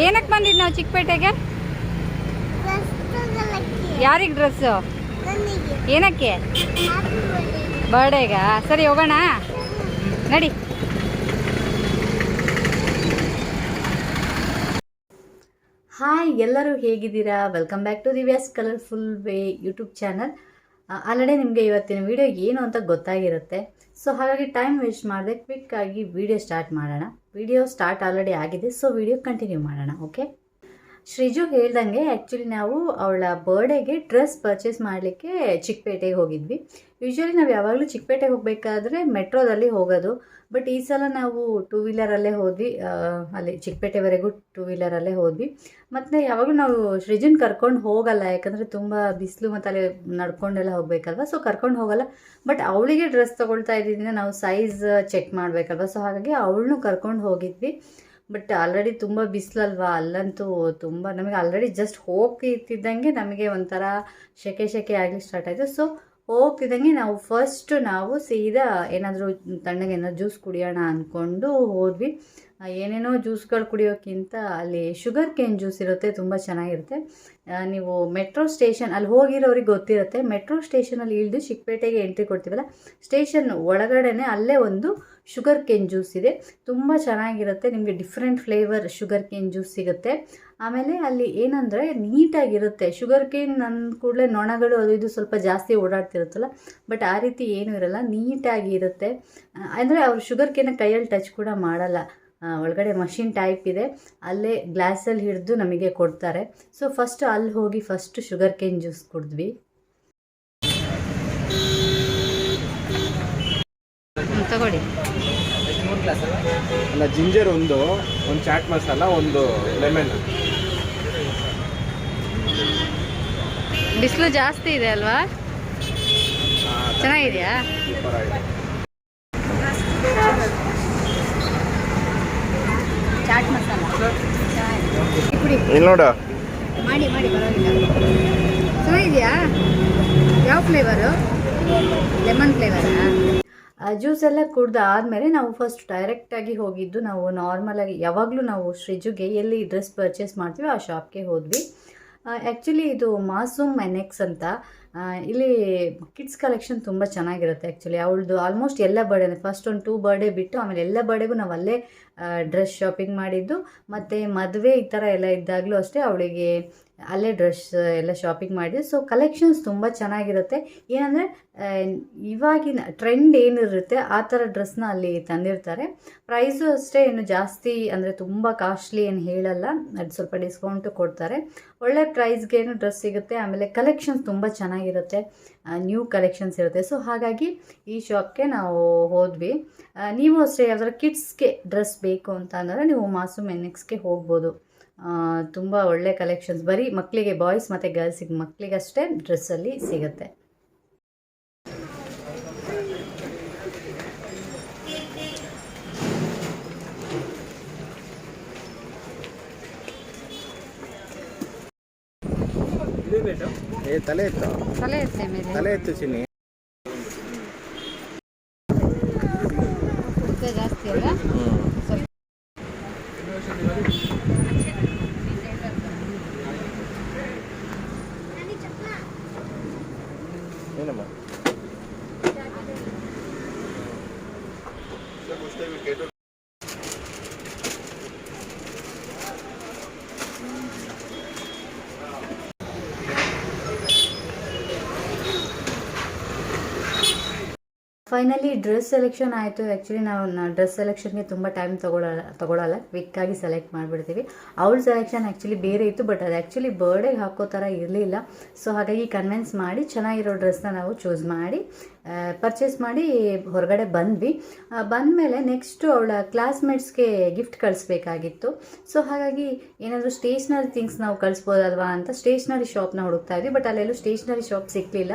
ಏನಕ್ಕೆ ಬಂದಿದ್ದು ನಾವು ಚಿಕ್ಕಪೇಟೆಗೆ? ಯಾರಿಗೆ ಡ್ರೆಸ್ಸು? ಏನಕ್ಕೆ? ಬರ್ಡೇಗಾ? ಸರಿ ಹೋಗೋಣ ನಡಿ. ಹಾಯ್, ಎಲ್ಲರೂ ಹೇಗಿದ್ದೀರಾ? Welcome back to Divya's colourful way YouTube channel. Already ನಿಮಗೆ ಇವತ್ತಿನ ವಿಡಿಯೋ ಏನು ಅಂತ ಗೊತ್ತಾಗಿರುತ್ತೆ. ಸೊ ಹಾಗಾಗಿ ಟೈಮ್ ವೇಸ್ಟ್ ಮಾಡದೆ ಕ್ವಿಕ್ಕಾಗಿ ವಿಡಿಯೋ ಸ್ಟಾರ್ಟ್ ಮಾಡೋಣ. ವಿಡಿಯೋ ಸ್ಟಾರ್ಟ್ ಆಲ್ರೆಡಿ ಆಗಿದೆ, ಸೊ ವಿಡಿಯೋ ಕಂಟಿನ್ಯೂ ಮಾಡೋಣ. ಓಕೆ, ಶ್ರೀಜು ಹೇಳ್ದಂಗೆ ಆ್ಯಕ್ಚುಲಿ ನಾವು ಅವಳ ಬರ್ಡೇಗೆ ಡ್ರೆಸ್ ಪರ್ಚೇಸ್ ಮಾಡಲಿಕ್ಕೆ ಚಿಕ್ಕಪೇಟೆಗೆ ಹೋಗಿದ್ವಿ. ಯೂಶ್ವಲಿ ನಾವು ಯಾವಾಗಲೂ ಚಿಕ್ಕಪೇಟೆಗೆ ಹೋಗಬೇಕಾದ್ರೆ ಮೆಟ್ರೋದಲ್ಲಿ ಹೋಗೋದು. ಬಟ್ ಈ ಸಲ ನಾವು ಟೂ ವೀಲರಲ್ಲೇ ಹೋದ್ವಿ. ಅಲ್ಲಿ ಚಿಕ್ಕಪೇಟೆವರೆಗೂ ಟೂ ವೀಲರಲ್ಲೇ ಹೋದ್ವಿ. ಮತ್ತು ಯಾವಾಗಲೂ ನಾವು ಶ್ರೀಜುನ್ ಕರ್ಕೊಂಡು ಹೋಗಲ್ಲ, ಯಾಕಂದರೆ ತುಂಬ ಬಿಸಿಲು ಮತ್ತು ಅಲ್ಲಿ ನಡ್ಕೊಂಡೆಲ್ಲ ಹೋಗಬೇಕಲ್ವ, ಸೊ ಕರ್ಕೊಂಡು ಹೋಗಲ್ಲ. ಬಟ್ ಅವಳಿಗೆ ಡ್ರೆಸ್ ತೊಗೊಳ್ತಾ ಇದ್ದಿದ್ದರಿಂದ ನಾವು ಸೈಜ್ ಚೆಕ್ ಮಾಡಬೇಕಲ್ವ, ಸೊ ಹಾಗಾಗಿ ಅವಳನ್ನೂ ಕರ್ಕೊಂಡು ಹೋಗಿದ್ವಿ. ಬಟ್ ಆಲ್ರೆಡಿ ತುಂಬ ಬಿಸಿಲಲ್ವಾ, ಅಲ್ಲಂತೂ ತುಂಬ ನಮಗೆ ಆಲ್ರೆಡಿ ಜಸ್ಟ್ ಹೋಗ್ತಿದ್ದಂಗೆ ನಮಗೆ ಒಂಥರ ಶೆಕೆ ಆಗಲಿ ಸ್ಟಾರ್ಟ್ ಆಯಿತು. ಸೊ ಹೋಗ್ತಿದ್ದಂಗೆ ನಾವು ಸೀದಾ ಏನಾದರೂ ತಣ್ಣಗೆ ಏನಾದ್ರು ಜ್ಯೂಸ್ ಕುಡಿಯೋಣ ಅಂದ್ಕೊಂಡು ಹೋದ್ವಿ. ಏನೇನೋ ಜ್ಯೂಸ್ಗಳು ಕುಡಿಯೋಕ್ಕಿಂತ ಅಲ್ಲಿ ಶುಗರ್ ಕೇನ್ ಜ್ಯೂಸ್ ಇರುತ್ತೆ, ತುಂಬ ಚೆನ್ನಾಗಿರುತ್ತೆ. ನೀವು ಮೆಟ್ರೋ ಸ್ಟೇಷನ್ ಅಲ್ಲಿ ಹೋಗಿರೋರಿಗೆ ಗೊತ್ತಿರುತ್ತೆ. ಮೆಟ್ರೋ ಸ್ಟೇಷನಲ್ಲಿ ಇಳಿದು ಚಿಕ್ಕಪೇಟೆಗೆ ಎಂಟ್ರಿ ಕೊಡ್ತೀವಲ್ಲ, ಸ್ಟೇಷನ್ ಒಳಗಡೆನೆ ಅಲ್ಲೇ ಒಂದು ಶುಗರ್ ಕೇನ್ ಜ್ಯೂಸ್ ಇದೆ, ತುಂಬ ಚೆನ್ನಾಗಿರುತ್ತೆ. ನಿಮಗೆ different flavour sugar cane juice ಸಿಗುತ್ತೆ. ಆಮೇಲೆ ಅಲ್ಲಿ ಏನಂದರೆ ನೀಟಾಗಿರುತ್ತೆ. ಶುಗರ್ ಕೇನ್ ಅಂದ ಕೂಡಲೇ ನೊಣಗಳು ಅದು ಇದು ಸ್ವಲ್ಪ ಜಾಸ್ತಿ ಓಡಾಡ್ತಿರುತ್ತಲ್ಲ, ಬಟ್ ಆ ರೀತಿ ಏನೂ ಇರಲ್ಲ, ನೀಟಾಗಿ ಇರುತ್ತೆ. ಅಂದರೆ ಅವ್ರು ಶುಗರ್ ಕೇನ ಕೈಯಲ್ಲಿ ಟಚ್ ಕೂಡ ಮಾಡಲ್ಲ. ಒಳಗಡೆ ಮಷಿನ್ ಟೈಪ್ ಇದೆ, ಅಲ್ಲೇ ಗ್ಲಾಸಲ್ಲಿ ಹಿಡಿದು ನಮಗೆ ಕೊಡ್ತಾರೆ. ಸೊ ಫಸ್ಟ್ ಅಲ್ಲಿ ಹೋಗಿ ಫಸ್ಟ್ ಶುಗರ್ ಕೇನ್ ಜ್ಯೂಸ್ ಕುಡಿದ್ವಿ. ತಗೊಳ್ಳಿ. ಅಲ್ಲ, ಜಿಂಜರ್ ಒಂದು ಚಾಟ್ ಮಸಾಲ, ಒಂದು ಲೆಮನ್. ಬಿಸಿಲು ಜಾಸ್ತಿ ಇದೆ ಅಲ್ವಾ? ಚೆನ್ನಾಗಿದೆಯಾ? ಚಾಟ್ ಮಸಾಲ ನೋಡ, ಮಾಡಿ ಪರವಾಗಿಲ್ಲ. ಚೆನ್ನಾಗಿದೆಯಾ? ಯಾವ ಫ್ಲೇವರು? ಲೆಮನ್ ಫ್ಲೇವರಾ? ಜ್ಯೂಸ್ ಎಲ್ಲ ಕುಡ್ದು ಆದಮೇಲೆ ನಾವು ಫಸ್ಟ್ ಡೈರೆಕ್ಟಾಗಿ ಹೋಗಿದ್ದು, ನಾವು ನಾರ್ಮಲಾಗಿ ಯಾವಾಗಲೂ ನಾವು ಶ್ರೀಜುಗೆ ಎಲ್ಲಿ ಡ್ರೆಸ್ ಪರ್ಚೇಸ್ ಮಾಡ್ತೀವಿ ಆ ಶಾಪ್ಗೆ ಹೋದ್ವಿ. ಆ್ಯಕ್ಚುಲಿ ಇದು ಮಾಸೂಮ್ ಎನೆಕ್ಸ್ ಅಂತ. ಇಲ್ಲಿ ಕಿಡ್ಸ್ ಕಲೆಕ್ಷನ್ ತುಂಬ ಚೆನ್ನಾಗಿರುತ್ತೆ. ಆ್ಯಕ್ಚುಲಿ ಅವಳದು ಆಲ್ಮೋಸ್ಟ್ ಎಲ್ಲ ಬರ್ಡೇ, ಫಸ್ಟ್ ಒಂದು 2 ಬರ್ಡೇ ಬಿಟ್ಟು ಆಮೇಲೆ ಎಲ್ಲ ಬರ್ಡೇಗೂ ನಾವು ಅಲ್ಲೇ ಡ್ರೆಸ್ ಶಾಪಿಂಗ್ ಮಾಡಿದ್ದು. ಮತ್ತು ಮದುವೆ ಈ ಥರ ಎಲ್ಲ ಇದ್ದಾಗಲೂ ಅಷ್ಟೇ ಅವಳಿಗೆ ಅಲ್ಲೇ ಡ್ರೆಸ್ ಎಲ್ಲ ಶಾಪಿಂಗ್ ಮಾಡಿದ್ವಿ. ಸೊ ಕಲೆಕ್ಷನ್ಸ್ ತುಂಬ ಚೆನ್ನಾಗಿರುತ್ತೆ. ಏನಂದರೆ ಇವಾಗಿನ ಟ್ರೆಂಡ್ ಏನಿರುತ್ತೆ ಆ ಥರ ಡ್ರೆಸ್ನ ಅಲ್ಲಿ ತಂದಿರ್ತಾರೆ. ಪ್ರೈಸು ಅಷ್ಟೇ ಏನು ಜಾಸ್ತಿ ಅಂದರೆ ತುಂಬ ಕಾಸ್ಟ್ಲಿ ಏನು ಹೇಳಲ್ಲ, ಅದು ಸ್ವಲ್ಪ ಡಿಸ್ಕೌಂಟು ಕೊಡ್ತಾರೆ. ಒಳ್ಳೆ ಪ್ರೈಸ್ಗೇನು ಡ್ರೆಸ್ ಸಿಗುತ್ತೆ. ಆಮೇಲೆ ಕಲೆಕ್ಷನ್ಸ್ ತುಂಬ ಚೆನ್ನಾಗಿರುತ್ತೆ, ನ್ಯೂ ಕಲೆಕ್ಷನ್ಸ್ ಇರುತ್ತೆ. ಸೊ ಹಾಗಾಗಿ ಈ ಶಾಪ್ಗೆ ನಾವು ಹೋದ್ವಿ. ನೀವು ಅಷ್ಟೇ ಯಾವ್ದಾದ್ರು ಕಿಡ್ಸ್ಗೆ ಡ್ರೆಸ್ ಬೇಕು ಅಂತ ಅಂದರೆ ನೀವು ಮಾಸೂಮ್ ಎನೆಕ್ಸ್ಗೆ ಹೋಗ್ಬೋದು. ತುಂಬ ಒಳ್ಳೆ ಕಲೆಕ್ಷನ್ಸ್, ಬರೀ ಮಕ್ಕಳಿಗೆ, ಬಾಯ್ಸ್ ಮತ್ತು ಗರ್ಲ್ಸಿಗೆ, ಮಕ್ಕಳಿಗಷ್ಟೇ ಡ್ರೆಸ್ಸಲ್ಲಿ ಸಿಗುತ್ತೆ. ತಲೆ ಎತ್ತು ಚಿನ್ನಿ. ಜಾಸ್ತಿ ಅಲ್ಲ? ಏನಮ್ಮ? ಫೈನಲಿ ಡ್ರೆಸ್ ಸೆಲೆಕ್ಷನ್ ಆಯಿತು. ಆ್ಯಕ್ಚುಲಿ ನಾವು ಡ್ರೆಸ್ ಸೆಲೆಕ್ಷನ್ಗೆ ತುಂಬ ಟೈಮ್ ತೊಗೊಳಲ್ಲ, ಕ್ವಿಕ್ಕಾಗಿ ಸೆಲೆಕ್ಟ್ ಮಾಡಿಬಿಡ್ತೀವಿ. ಅವಳ ಸೆಲೆಕ್ಷನ್ ಆ್ಯಕ್ಚುಲಿ ಬೇರೆ ಇತ್ತು, ಬಟ್ ಅದು ಆ್ಯಕ್ಚುಲಿ ಬರ್ಡೇಗೆ ಹಾಕೋ ಥರ ಇರಲಿಲ್ಲ. ಸೊ ಹಾಗಾಗಿ ಕನ್ವಿನ್ಸ್ ಮಾಡಿ ಚೆನ್ನಾಗಿರೋ ಡ್ರೆಸ್ನ ನಾವು ಚೂಸ್ ಮಾಡಿ ಪರ್ಚೇಸ್ ಮಾಡಿ ಹೊರಗಡೆ ಬಂದ್ವಿ. ಬಂದಮೇಲೆ ನೆಕ್ಸ್ಟು ಅವಳ ಕ್ಲಾಸ್ಮೇಟ್ಸ್ಗೆ ಗಿಫ್ಟ್ ಕಳಿಸ್ಬೇಕಾಗಿತ್ತು. ಸೊ ಹಾಗಾಗಿ ಏನಾದರೂ ಸ್ಟೇಷ್ನರಿ ಥಿಂಗ್ಸ್ ನಾವು ಕಳಿಸ್ಬೋದಲ್ವಾ ಅಂತ ಸ್ಟೇಷ್ನರಿ ಶಾಪ್ನ ಹುಡುಕ್ತಾ ಇದ್ವಿ. ಬಟ್ ಅಲ್ಲೆಲ್ಲೂ ಸ್ಟೇಷ್ನರಿ ಶಾಪ್ ಸಿಕ್ಕಲಿಲ್ಲ.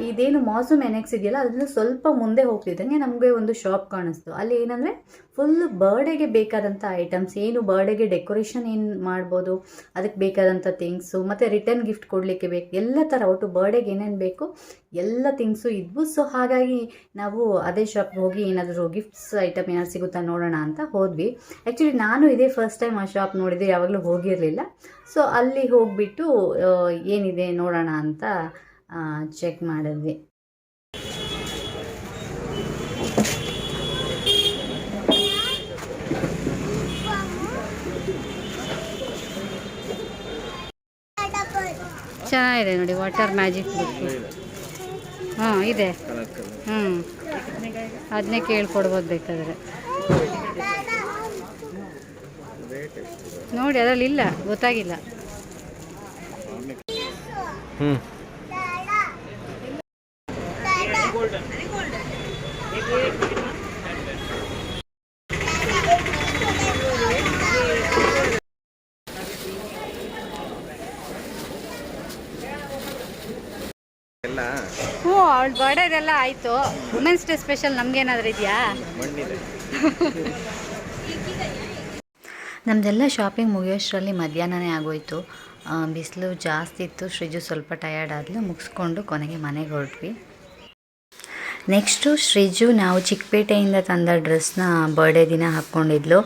ಇದೇನು ಮಾಸೂಮ್ ಎನೆಕ್ಸ್ ಇದೆಯಲ್ಲ, ಅದರಿಂದ ಸ್ವಲ್ಪ ಮುಂದೆ ಹೋಗ್ತಿದ್ದಂಗೆ ನಮಗೆ ಒಂದು ಶಾಪ್ ಕಾಣಿಸ್ತು. ಅಲ್ಲಿ ಏನಂದರೆ ಫುಲ್ ಬರ್ಡೇಗೆ ಬೇಕಾದಂಥ ಐಟಮ್ಸ್, ಏನು ಬರ್ಡೇಗೆ ಡೆಕೋರೇಷನ್ ಏನು ಮಾಡ್ಬೋದು ಅದಕ್ಕೆ ಬೇಕಾದಂಥ ಥಿಂಗ್ಸು, ಮತ್ತು ರಿಟರ್ನ್ ಗಿಫ್ಟ್ ಕೊಡಲಿಕ್ಕೆ ಬೇಕು ಎಲ್ಲ ಥರ, ಒಟ್ಟು ಬರ್ಡೇಗೆ ಏನೇನು ಬೇಕು ಎಲ್ಲ ಥಿಂಗ್ಸು ಇದ್ವು. ಸೊ ಹಾಗಾಗಿ ನಾವು ಅದೇ ಶಾಪ್ಗೆ ಹೋಗಿ ಏನಾದರೂ ಗಿಫ್ಟ್ಸ್ ಐಟಮ್ ಏನಾದ್ರು ಸಿಗುತ್ತಾ ನೋಡೋಣ ಅಂತ ಹೋದ್ವಿ. ಆ್ಯಕ್ಚುಲಿ ನಾನು ಇದೇ ಫಸ್ಟ್ ಟೈಮ್ ಆ ಶಾಪ್ ನೋಡಿದೆ, ಯಾವಾಗಲೂ ಹೋಗಿರಲಿಲ್ಲ. ಸೊ ಅಲ್ಲಿ ಹೋಗಿಬಿಟ್ಟು ಏನಿದೆ ನೋಡೋಣ ಅಂತ ಚೆಕ್ ಮಾಡಿದ್ವಿ. ಚೆನ್ನಾಗಿದೆ ನೋಡಿ, ವಾಟರ್ ಮ್ಯಾಜಿಕ್ ಬುಕ್. ಹಾಂ ಇದೆ. ಅದನ್ನೇ ಕೇಳ್ಕೊಡ್ಬೋದು ಬೇಕಾದರೆ. ನೋಡಿ ಅದರಲ್ಲಿ ಇಲ್ಲ, ಗೊತ್ತಾಗಿಲ್ಲ. ಹ್ಞೂ, ಅವಳ ಬರ್ಡೇದೆಲ್ಲ ಆಯಿತು. ವುಮೆನ್ಸ್ ಡೇ ಸ್ಪೆಷಲ್ ನಮಗೇನಾದರೂ ಇದೆಯಾ? ನಮ್ಮದೆಲ್ಲ ಶಾಪಿಂಗ್ ಮುಗಿಯೋಷ್ಟರಲ್ಲಿ ಮಧ್ಯಾಹ್ನನೇ ಆಗೋಯಿತು. ಬಿಸಿಲು ಜಾಸ್ತಿ ಇತ್ತು. ಶ್ರೀಜು ಸ್ವಲ್ಪ ಟಯರ್ಡ್ ಆದಲು. ಮುಗಿಸ್ಕೊಂಡು ಕೊನೆಗೆ ಮನೆಗೆ ಹೊರಟ್ವಿ. ನೆಕ್ಸ್ಟು ಶ್ರೀಜು ನಾವು ಚಿಕ್ಕಪೇಟೆಯಿಂದ ತಂದ ಡ್ರೆಸ್ನ ಬರ್ಡೇ ದಿನ ಹಾಕ್ಕೊಂಡಿದ್ಲು.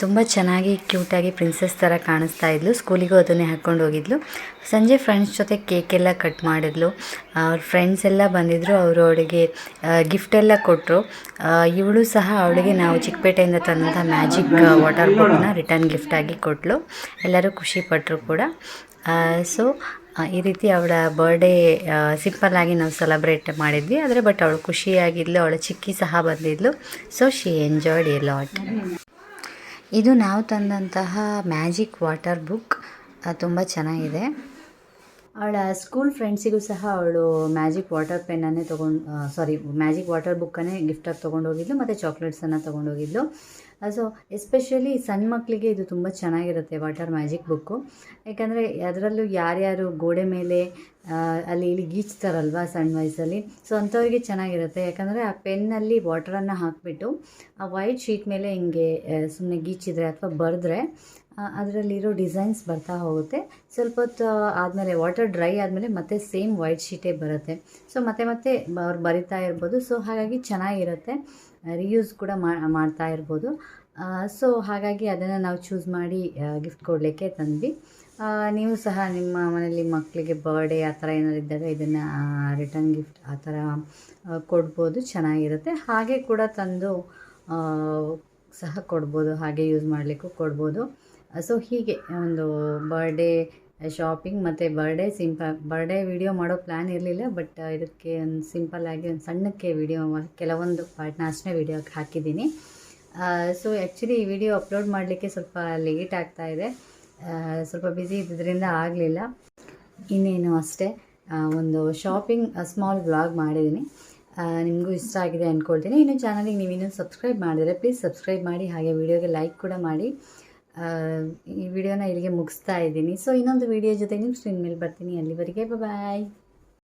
ತುಂಬ ಚೆನ್ನಾಗಿ ಕ್ಯೂಟಾಗಿ ಪ್ರಿನ್ಸೆಸ್ ಥರ ಕಾಣಿಸ್ತಾ ಇದ್ಲು. ಸ್ಕೂಲಿಗೂ ಅದನ್ನೇ ಹಾಕ್ಕೊಂಡು ಹೋಗಿದ್ಲು. ಸಂಜೆ ಫ್ರೆಂಡ್ಸ್ ಜೊತೆ ಕೇಕೆಲ್ಲ ಕಟ್ ಮಾಡಿದ್ಲು. ಅವ್ರ ಫ್ರೆಂಡ್ಸ್ ಎಲ್ಲ ಬಂದಿದ್ದರು. ಅವರು ಅವಳಿಗೆ ಗಿಫ್ಟೆಲ್ಲ ಕೊಟ್ಟರು. ಇವಳು ಸಹ ಅವಳಿಗೆ ನಾವು ಚಿಕ್ಕಪೇಟೆಯಿಂದ ತಂದಂಥ ಮ್ಯಾಜಿಕ್ ವಾಟರ್ ಬಾಟಲ್ನ ರಿಟರ್ನ್ ಗಿಫ್ಟಾಗಿ ಕೊಟ್ಟಳು. ಎಲ್ಲರೂ ಖುಷಿಪಟ್ಟರು ಕೂಡ. ಸೊ ಈ ರೀತಿ ಅವಳ ಬರ್ಡೇ ಸಿಂಪಲ್ಲಾಗಿ ನಾವು ಸೆಲೆಬ್ರೇಟ್ ಮಾಡಿದ್ವಿ. ಆದರೆ ಬಟ್ ಅವಳು ಖುಷಿಯಾಗಿದ್ಲು. ಅವಳ ಚಿಕ್ಕಿ ಸಹ ಬಂದಿದ್ಲು. So she enjoyed a lot. ಇದು ನಾವು ತಂದಂತಹ ಮ್ಯಾಜಿಕ್ ವಾಟರ್ ಬುಕ್ ತುಂಬ ಚೆನ್ನಾಗಿದೆ. ಅವಳ ಸ್ಕೂಲ್ ಫ್ರೆಂಡ್ಸಿಗೂ ಸಹ ಅವಳು ಮ್ಯಾಜಿಕ್ ವಾಟರ್ ಪೆನ್ನನ್ನೇ ಮ್ಯಾಜಿಕ್ ವಾಟರ್ ಬುಕ್ಕನ್ನೇ ಗಿಫ್ಟಾಗಿ ತೊಗೊಂಡೋಗಿದ್ಲು. ಮತ್ತು ಚಾಕ್ಲೇಟ್ಸನ್ನು ತೊಗೊಂಡೋಗಿದ್ಲು. ಸೊ ಎಸ್ಪೆಷಲಿ ಸಣ್ಣ ಮಕ್ಕಳಿಗೆ ಇದು ತುಂಬ ಚೆನ್ನಾಗಿರುತ್ತೆ ವಾಟರ್ ಮ್ಯಾಜಿಕ್ ಬುಕ್ಕು. ಯಾಕಂದರೆ ಅದರಲ್ಲೂ ಯಾರ್ಯಾರು ಗೋಡೆ ಮೇಲೆ ಅಲ್ಲಿ ಇಲ್ಲಿ ಗೀಚ್ತಾರಲ್ವ ಸಣ್ಣ ವಯಸ್ಸಲ್ಲಿ, ಸೊ ಅಂಥವ್ರಿಗೆ ಚೆನ್ನಾಗಿರುತ್ತೆ. ಯಾಕಂದರೆ ಆ ಪೆನ್ನಲ್ಲಿ ವಾಟರನ್ನು ಹಾಕಿಬಿಟ್ಟು ಆ ವೈಟ್ ಶೀಟ್ ಮೇಲೆ ಹಿಂಗೆ ಸುಮ್ಮನೆ ಗೀಚಿದ್ರೆ ಅಥವಾ ಬರೆದ್ರೆ ಅದರಲ್ಲಿರೋ ಡಿಸೈನ್ಸ್ ಬರ್ತಾ ಹೋಗುತ್ತೆ. ಸ್ವಲ್ಪ ಹೊತ್ತು ಆದಮೇಲೆ ವಾಟರ್ ಡ್ರೈ ಆದಮೇಲೆ ಮತ್ತೆ ಸೇಮ್ ವೈಟ್ ಶೀಟೇ ಬರುತ್ತೆ. ಸೊ ಮತ್ತೆ ಅವ್ರು ಬರಿತಾ ಇರ್ಬೋದು. ಸೊ ಹಾಗಾಗಿ ಚೆನ್ನಾಗಿರುತ್ತೆ. ರಿಯೂಸ್ ಕೂಡ ಮಾಡ್ತಾ ಇರ್ಬೋದು. ಸೊ ಹಾಗಾಗಿ ಅದನ್ನು ನಾವು ಚೂಸ್ ಮಾಡಿ ಗಿಫ್ಟ್ ಕೊಡಲಿಕ್ಕೆ ತಂದ್ವಿ. ನೀವು ಸಹ ನಿಮ್ಮ ಮನೇಲಿ ಮಕ್ಕಳಿಗೆ ಬರ್ಡೇ ಆ ಥರ ಏನಾದ್ರು ಇದ್ದಾಗ ಇದನ್ನು ರಿಟರ್ನ್ ಗಿಫ್ಟ್ ಆ ಥರ ಕೊಡ್ಬೋದು, ಚೆನ್ನಾಗಿರುತ್ತೆ. ಹಾಗೆ ಕೂಡ ತಂದು ಸಹ ಕೊಡ್ಬೋದು, ಹಾಗೆ ಯೂಸ್ ಮಾಡಲಿಕ್ಕೂ ಕೊಡ್ಬೋದು. ಸೊ ಹೀಗೆ ಒಂದು ಬರ್ಡೇ ಶಾಪಿಂಗ್ ಮತ್ತು ಬರ್ಡೇ ವಿಡಿಯೋ ಮಾಡೋ ಪ್ಲ್ಯಾನ್ ಇರಲಿಲ್ಲ. ಬಟ್ ಇದಕ್ಕೆ ಒಂದು ಸಿಂಪಲ್ಲಾಗಿ ಒಂದು ಸಣ್ಣಕ್ಕೆ ವಿಡಿಯೋ ಕೆಲವೊಂದು ಪಾರ್ಟ್ನ ಅಷ್ಟೇ ವಿಡಿಯೋ ಹಾಕಿದ್ದೀನಿ. ಸೊ ಆ್ಯಕ್ಚುಲಿ ಈ ವಿಡಿಯೋ ಅಪ್ಲೋಡ್ ಮಾಡಲಿಕ್ಕೆ ಸ್ವಲ್ಪ ಲೇಟ್ ಆಗ್ತಾಯಿದೆ. ಸ್ವಲ್ಪ ಬ್ಯುಸಿ ಇದ್ದಿದ್ದರಿಂದ ಆಗಲಿಲ್ಲ. ಇನ್ನೇನು ಅಷ್ಟೇ, ಒಂದು ಶಾಪಿಂಗ್ ಸ್ಮಾಲ್ ವ್ಲಾಗ್ ಮಾಡಿದ್ದೀನಿ. ನಿಮಗೂ ಇಷ್ಟ ಆಗಿದೆ ಅಂದ್ಕೊಳ್ತೀನಿ. ಇನ್ನು ಚಾನಲಿಗೆ ನೀವಿನ್ನೂ ಸಬ್ಸ್ಕ್ರೈಬ್ ಮಾಡಿದರೆ ಪ್ಲೀಸ್ ಸಬ್ಸ್ಕ್ರೈಬ್ ಮಾಡಿ, ಹಾಗೆ ವಿಡಿಯೋಗೆ ಲೈಕ್ ಕೂಡ ಮಾಡಿ. ಈ ವಿಡಿಯೋನ ಇಲ್ಲಿಗೆ ಮುಗಿಸ್ತಾ ಇದ್ದೀನಿ. ಸೊ ಇನ್ನೊಂದು ವಿಡಿಯೋ ಜೊತೆ ನಿಮ್ಮ ಸ್ಕ್ರೀನ್ ಮೇಲೆ ಬರ್ತೀನಿ. ಅಲ್ಲಿವರೆಗೆ ಬಾಯ್.